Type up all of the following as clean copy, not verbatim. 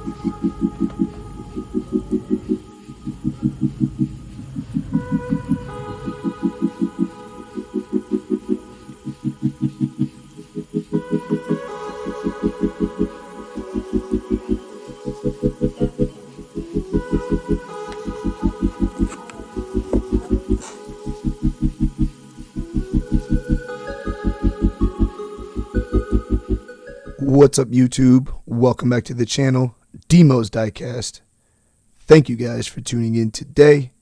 What's up, YouTube? Welcome back to the channel, Demo's Diecast. Thank you guys for tuning in today.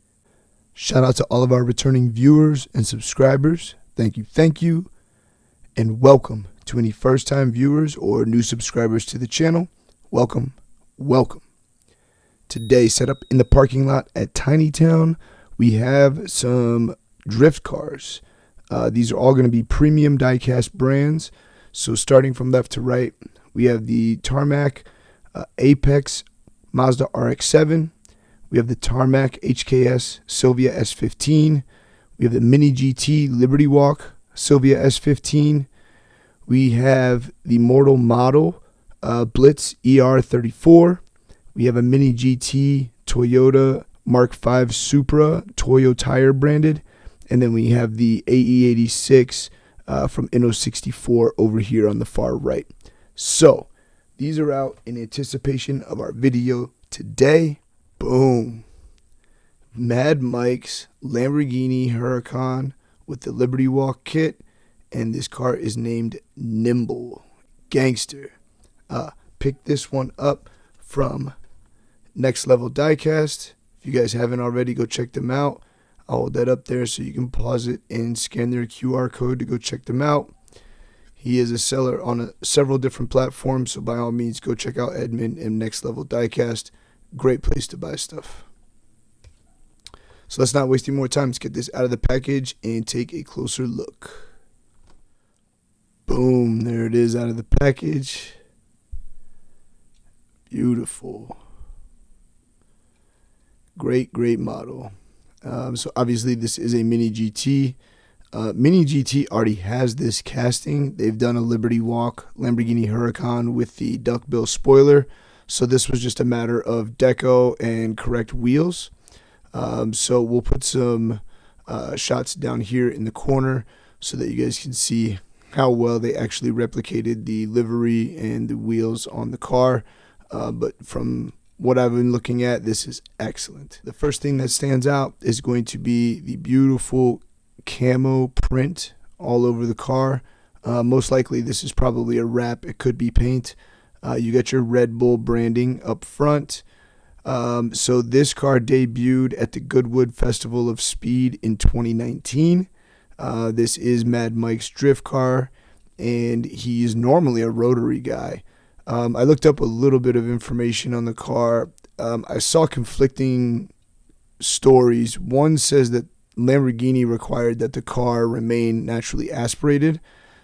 Shout out to all of our returning viewers and subscribers. Thank you. And welcome to any first-time viewers or new subscribers to the channel. Welcome. Today, set up in the parking lot at Tiny Town, we have some drift cars. These are all going to be premium diecast brands. So starting from left to right, we have the Tarmac Apex Mazda RX-7. We have the Tarmac HKS Silvia S15. We have the Mini GT Liberty Walk Silvia S15. We have the Mortal Model Blitz ER34. We have a Mini GT Toyota Mark V Supra Toyo Tire branded. And then we have the AE86 from Inno64 over here on the far right. So these are out in anticipation of our video today. Boom. Mad Mike's Lamborghini Huracan with the Liberty Walk kit, and this car is named NIMBUL. Gangster. Pick this one up from Next Level Diecast. If you guys haven't already, go check them out. I'll hold that up there so you can pause it and scan their QR code to go check them out. He is a seller on several different platforms, so by all means, go check out Edmund and Next Level Diecast. Great place to buy stuff. So let's not waste any more time. Let's get this out of the package and take a closer look. Boom, there it is out of the package. Beautiful. Great model. So obviously this is a Mini GT. Mini GT already has this casting. They've done a Liberty Walk Lamborghini Huracan with the duckbill spoiler. So this was just a matter of deco and correct wheels. So we'll put some shots down here in the corner so that you guys can see how well they actually replicated the livery and the wheels on the car. But from what I've been looking at, this is excellent. The first thing that stands out is going to be the beautiful camo print all over the car. Most likely this is probably a wrap. It could be paint. You got your Red Bull branding up front. So this car debuted at the Goodwood Festival of Speed in 2019. This is Mad Mike's drift car, and he's normally a rotary guy. I looked up a little bit of information on the car. I saw conflicting stories. One says that Lamborghini required that the car remain naturally aspirated.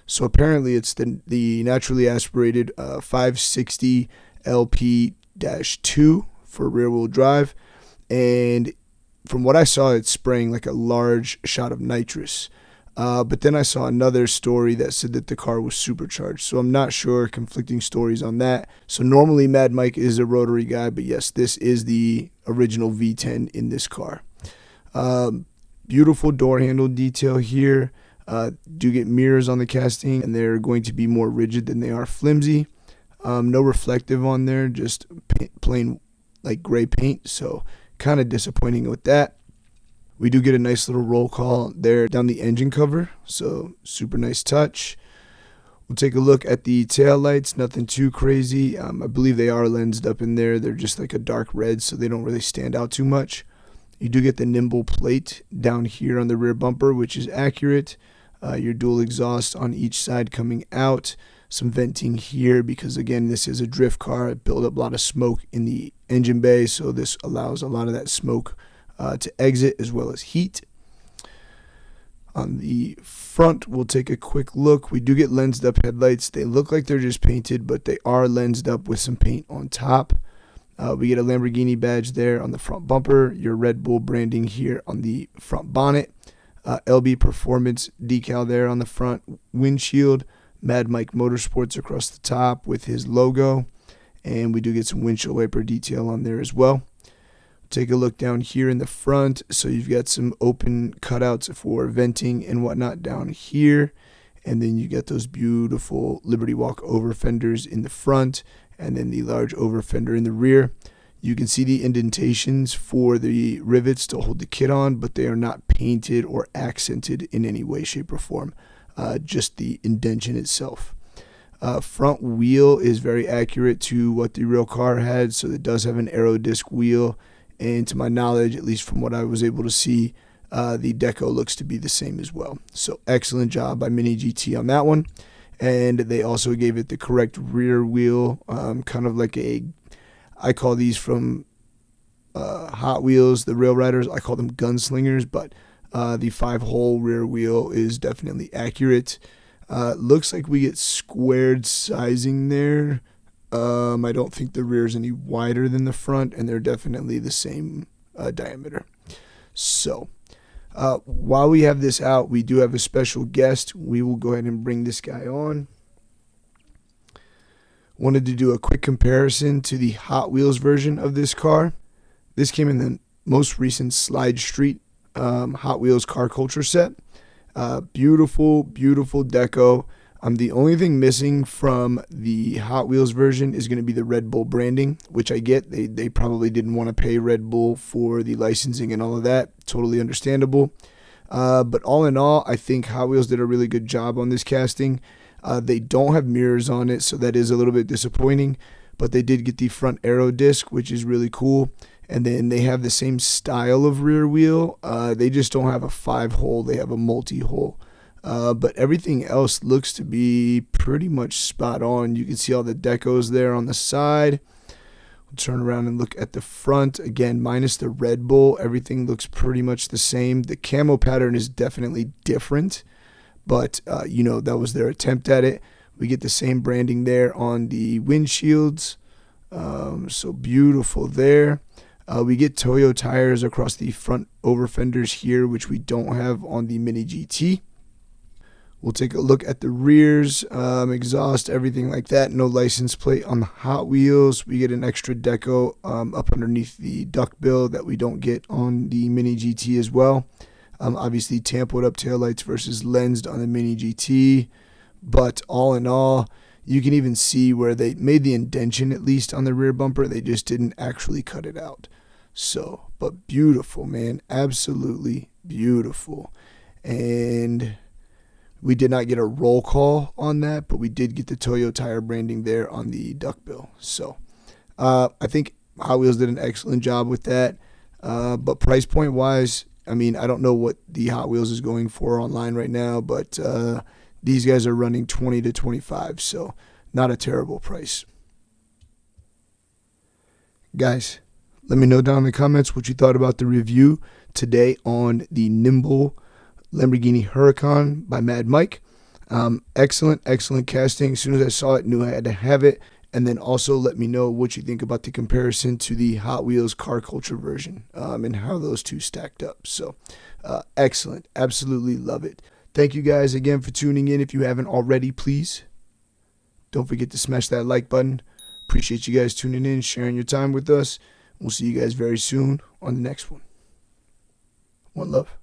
So apparently it's the naturally aspirated 560 LP-2 for rear wheel drive. And from what I saw, it's spraying like a large shot of nitrous. But then I saw another story that said that the car was supercharged. So I'm not sure, conflicting stories on that. So normally Mad Mike is a rotary guy, but yes, this is the original V10 in this car. Beautiful door handle detail here. Do get mirrors on the casting, and they're going to be more rigid than they are flimsy. No reflective on there, just plain like gray paint. So kind of disappointing with that. We do get a nice little roll call there down the engine cover, so super nice touch. We'll take a look at the tail lights. Nothing too crazy. I believe they are lensed up in there. They're just like a dark red, so they don't really stand out too much. You do get the NIMBUL plate down here on the rear bumper, which is accurate. Your dual exhaust on each side coming out. Some venting here because, again, this is a drift car. It built up a lot of smoke in the engine bay, so this allows a lot of that smoke to exit, as well as heat. On the front, we'll take a quick look. We do get lensed up headlights. They look like they're just painted, but they are lensed up with some paint on top. We get a Lamborghini badge there on the front bumper, your Red Bull branding here on the front bonnet, LB Performance decal there on the front windshield, Mad Mike Motorsports across the top with his logo, and we do get some windshield wiper detail on there as well. Take a look down here in the front. So you've got some open cutouts for venting and whatnot down here. And then you got those beautiful Liberty Walk over fenders in the front, and then the large over fender in the rear. You can see the indentations for the rivets to hold the kit on, but they are not painted or accented in any way, shape, or form. Just the indentation itself. Front wheel is very accurate to what the real car had, so it does have an aero disc wheel. And to my knowledge, at least from what I was able to see, the deco looks to be the same as well. So excellent job by Mini GT on that one. And they also gave it the correct rear wheel, kind of like I call these from Hot Wheels, the Rail Riders, I call them gunslingers, but the 5-hole rear wheel is definitely accurate. Looks like we get squared sizing there. I don't think the rear is any wider than the front, and they're definitely the same diameter. So while we have this out, we do have a special guest. We will go ahead and bring this guy on. Wanted to do a quick comparison to the Hot Wheels version of this car. This came in the most recent Slide Street Hot Wheels car culture set. Beautiful, beautiful deco. The only thing missing from the Hot Wheels version is going to be the Red Bull branding, which I get. They probably didn't want to pay Red Bull for the licensing and all of that. Totally understandable. But all in all, I think Hot Wheels did a really good job on this casting. They don't have mirrors on it, so that is a little bit disappointing. But they did get the front aero disc, which is really cool. And then they have the same style of rear wheel. They just don't have a 5-hole. They have a multi-hole. But everything else looks to be pretty much spot on. You can see all the decos there on the side. We'll turn around and look at the front. Again, minus the Red Bull, everything looks pretty much the same. The camo pattern is definitely different, but that was their attempt at it. We get the same branding there on the windshields. So beautiful there. We get Toyo tires across the front over fenders here, which we don't have on the Mini GT. We'll take a look at the rears, exhaust, everything like that. No license plate on the Hot Wheels. We get an extra deco up underneath the duckbill that we don't get on the Mini GT as well. Obviously, tampoed up taillights versus lensed on the Mini GT. But all in all, you can even see where they made the indentation, at least on the rear bumper. They just didn't actually cut it out. So, but beautiful, man. Absolutely beautiful. And we did not get a roll call on that, but we did get the Toyo tire branding there on the duckbill. So I think Hot Wheels did an excellent job with that. But price point wise, I don't know what the Hot Wheels is going for online right now, but these guys are running 20 to 25, so not a terrible price. Guys, let me know down in the comments what you thought about the review today on the NIMBUL Lamborghini Huracan by Mad Mike. Excellent casting. As soon as I saw it, knew I had to have it. And then also let me know what you think about the comparison to the Hot Wheels car culture version, and how those two stacked up. So excellent. Absolutely love it. Thank you guys again for tuning in. If you haven't already, please don't forget to smash that like button. Appreciate you guys tuning in, sharing your time with us. We'll see you guys very soon on the next one. One love.